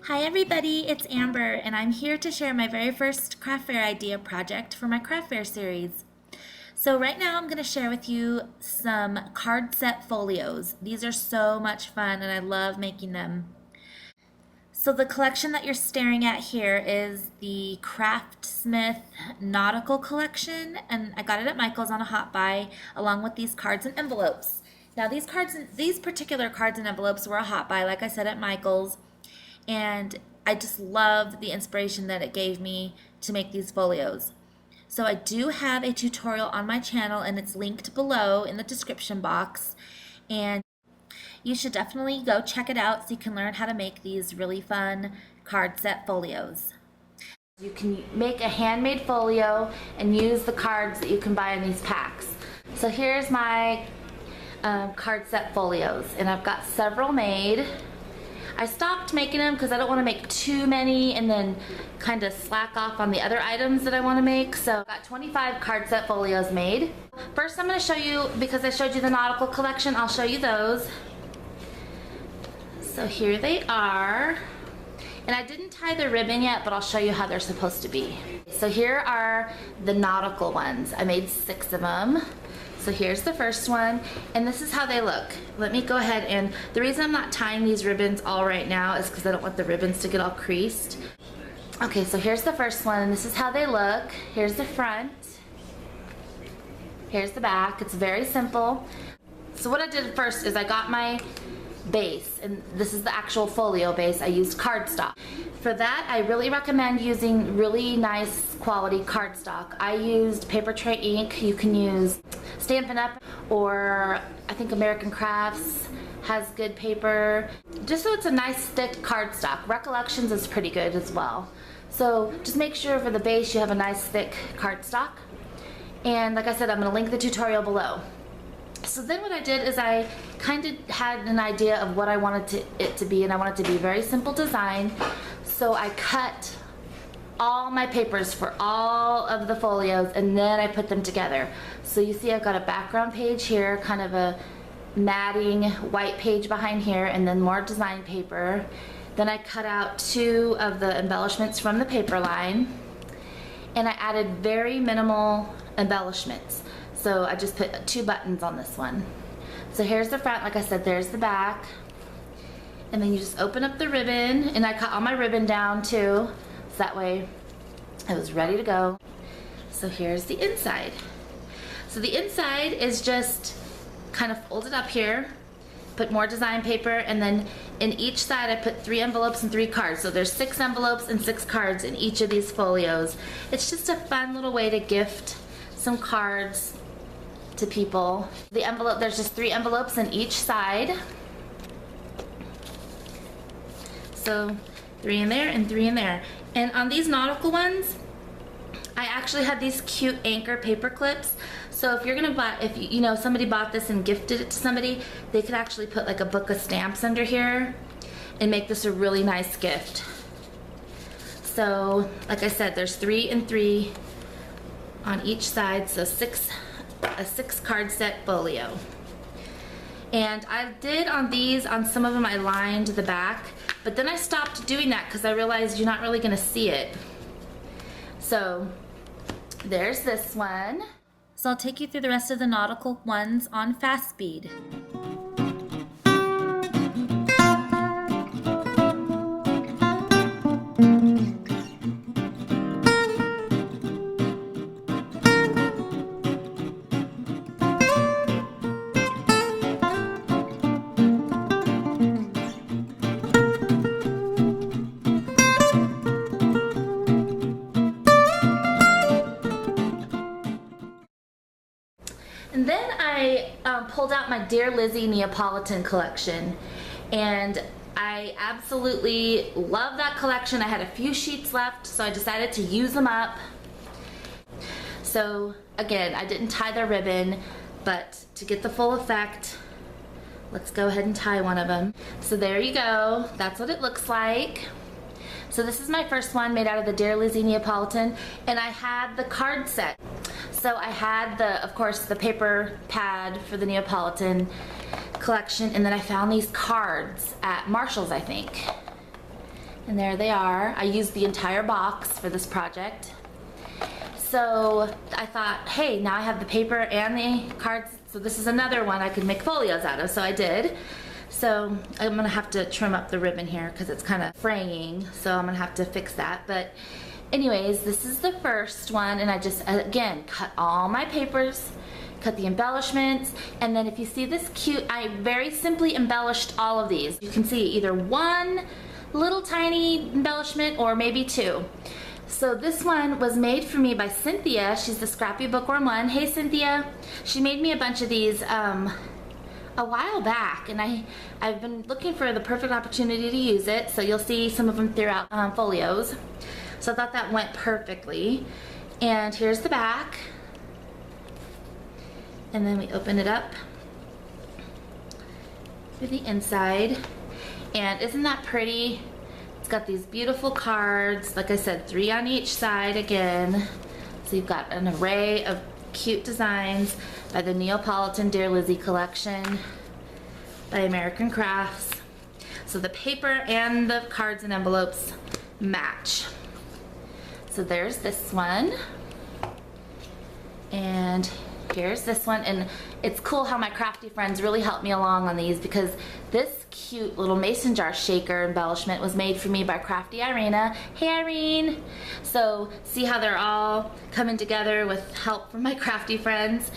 Hi everybody, it's Amber and I'm here to share my very first craft fair idea project for my craft fair series. So right now I'm going to share with you some card set folios. These are so much fun and I love making them. So the collection that you're staring at here is the Craftsmith Nautical Collection, and I got it at Michael's on a hot buy along with these cards and envelopes. Now these particular cards and envelopes were a hot buy, like I said, at Michael's. And I just love the inspiration that it gave me to make these folios. So I do have a tutorial on my channel and it's linked below in the description box, and you should definitely go check it out so you can learn how to make these really fun card set folios. You can make a handmade folio and use the cards that you can buy in these packs. So here's my card set folios, and I've got several made. I stopped making them because I don't want to make too many and then kind of slack off on the other items that I want to make. So I've got 25 card set folios made. First I'm going to show you, because I showed you the nautical collection, I'll show you those. So here they are. And I didn't tie the ribbon yet, but I'll show you how they're supposed to be. So here are the nautical ones. I made 6 of them. So here's the first one, and this is how they look. Let me go ahead, and the reason I'm not tying these ribbons all right now is because I don't want the ribbons to get all creased. Okay, so here's the first one, and this is how they look. Here's the front. Here's the back. It's very simple. So what I did first is I got my base, and this is the actual folio base. I used cardstock. For that, I really recommend using really nice quality cardstock. I used Paper Tray ink. You can use Stampin' Up, or I think American Crafts has good paper. Just so it's a nice thick cardstock. Recollections is pretty good as well. So just make sure for the base you have a nice thick cardstock. And like I said, I'm going to link the tutorial below. So then what I did is I kind of had an idea of what I wanted it to be, and I wanted it to be a very simple design. So I cut all my papers for all of the folios, and then I put them together. So you see I've got a background page here, kind of a matting white page behind here, and then more design paper. Then I cut out 2 of the embellishments from the paper line, and I added very minimal embellishments. So I just put 2 buttons on this one. So here's the front, like I said, there's the back. And then you just open up the ribbon, and I cut all my ribbon down too, so that way it was ready to go. So here's the inside. So the inside is just kind of folded up here, put more design paper, and then in each side I put 3 envelopes and 3 cards. So there's 6 envelopes and 6 cards in each of these folios. It's just a fun little way to gift some cards to people. The envelope, there's just 3 envelopes in each side. So 3 in there and 3 in there. And on these nautical ones, I actually had these cute anchor paper clips. So if you're gonna buy, if you know somebody bought this and gifted it to somebody, they could actually put like a book of stamps under here and make this a really nice gift. So like I said, there's 3 and 3 on each side, so a 6 card set folio. And I did on these, on some of them I lined the back, but then I stopped doing that because I realized you're not really going to see it. So there's this one. So I'll take you through the rest of the nautical ones on fast speed. And then I pulled out my Dear Lizzy Neapolitan collection, and I absolutely love that collection. I had a few sheets left, so I decided to use them up. So again, I didn't tie the ribbon, but to get the full effect, let's go ahead and tie one of them. So there you go, that's what it looks like. So this is my first one made out of the Dear Lizzy Neapolitan, and I had the card set. So I had the, of course, the paper pad for the Neapolitan collection, and then I found these cards at Marshall's, I think. And there they are. I used the entire box for this project. So I thought, hey, now I have the paper and the cards, so this is another one I could make folios out of, so I did. So I'm gonna have to trim up the ribbon here because it's kind of fraying, so I'm gonna have to fix that. But anyways, this is the first one, and I just, again, cut all my papers, cut the embellishments, and then if you see this cute, I very simply embellished all of these. You can see either one little tiny embellishment or maybe two. So this one was made for me by Cynthia. She's the Scrappy Bookworm one. Hey Cynthia. She made me a bunch of these a while back, and I've been looking for the perfect opportunity to use it, so you'll see some of them throughout Folios. So I thought that went perfectly. And here's the back. And then we open it up for the inside. And isn't that pretty? It's got these beautiful cards, like I said, 3 on each side again. So you've got an array of cute designs by the Neapolitan Dear Lizzy collection by American Crafts. So the paper and the cards and envelopes match. So there's this one. And here's this one, and it's cool how my crafty friends really helped me along on these, because this cute little mason jar shaker embellishment was made for me by Crafty Irina. Hey Irene! So see how they're all coming together with help from my crafty friends.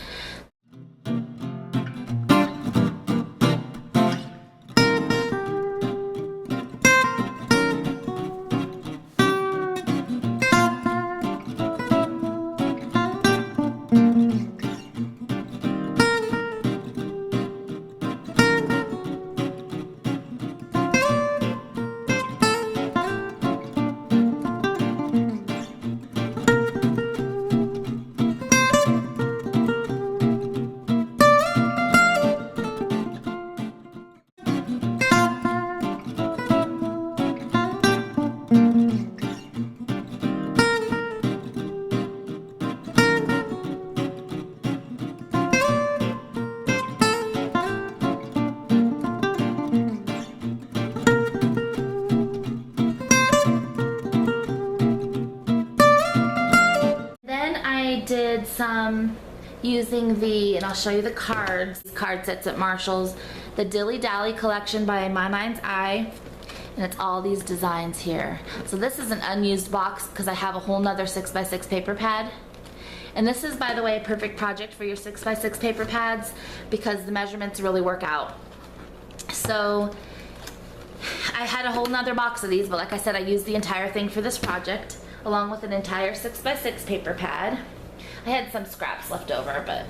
Did some using the, and I'll show you the cards, card sets at Marshall's, the Dilly Dally collection by My Mind's Eye, and it's all these designs here. So this is an unused box because I have a whole nother 6x6 paper pad. And this is, by the way, a perfect project for your 6x6 paper pads because the measurements really work out. So I had a whole nother box of these, but like I said, I used the entire thing for this project along with an entire 6x6 paper pad. I had some scraps left over, but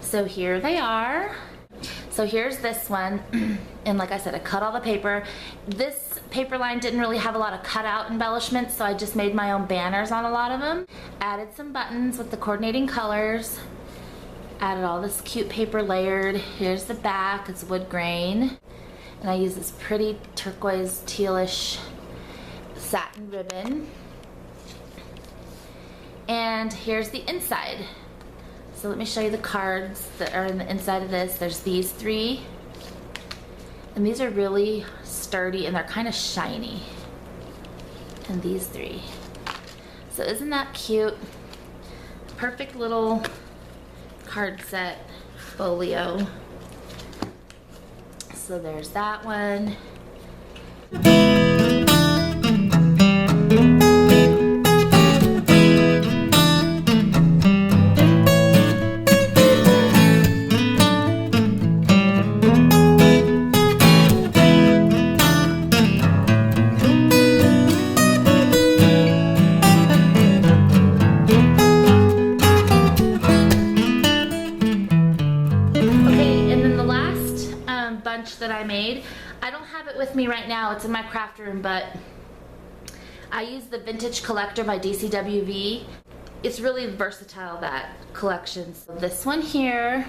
so here they are. So here's this one, and like I said, I cut all the paper. This paper line didn't really have a lot of cutout embellishments, so I just made my own banners on a lot of them. Added some buttons with the coordinating colors. Added all this cute paper layered. Here's the back, it's wood grain. And I use this pretty turquoise tealish satin ribbon. And here's the inside. So let me show you the cards that are in the inside of this. There's these 3. And these are really sturdy and they're kind of shiny. And these 3. So isn't that cute? Perfect little card set folio. So there's that one. That I made. I don't have it with me right now, it's in my craft room, but I use the Vintage Collector by DCWV. It's really versatile, that collection. So this one here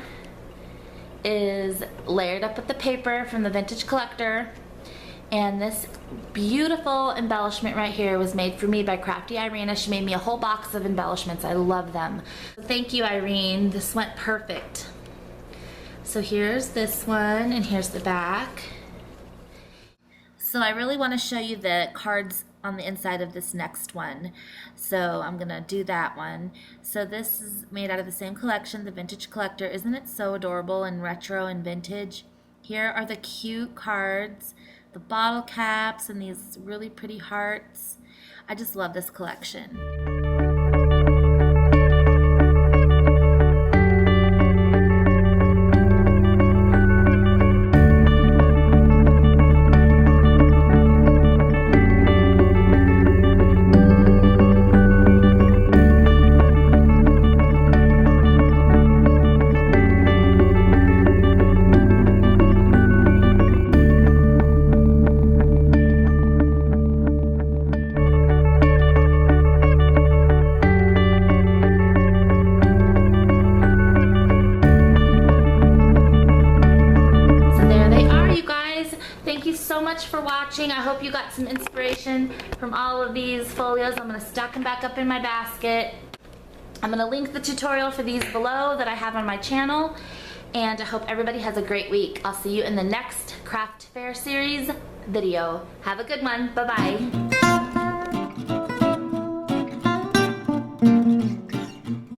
is layered up with the paper from the Vintage Collector, and this beautiful embellishment right here was made for me by Crafty Irina. She made me a whole box of embellishments. I love them. Thank you, Irene. This went perfect. So here's this one, and here's the back. So I really want to show you the cards on the inside of this next one. So I'm gonna do that one. So this is made out of the same collection, the Vintage Collector. Isn't it so adorable and retro and vintage? Here are the cute cards, the bottle caps, and these really pretty hearts. I just love this collection. Thank you so much for watching. I hope you got some inspiration from all of these folios. I'm going to stack them back up in my basket. I'm going to link the tutorial for these below that I have on my channel. And I hope everybody has a great week. I'll see you in the next craft fair series video. Have a good one. Bye-bye.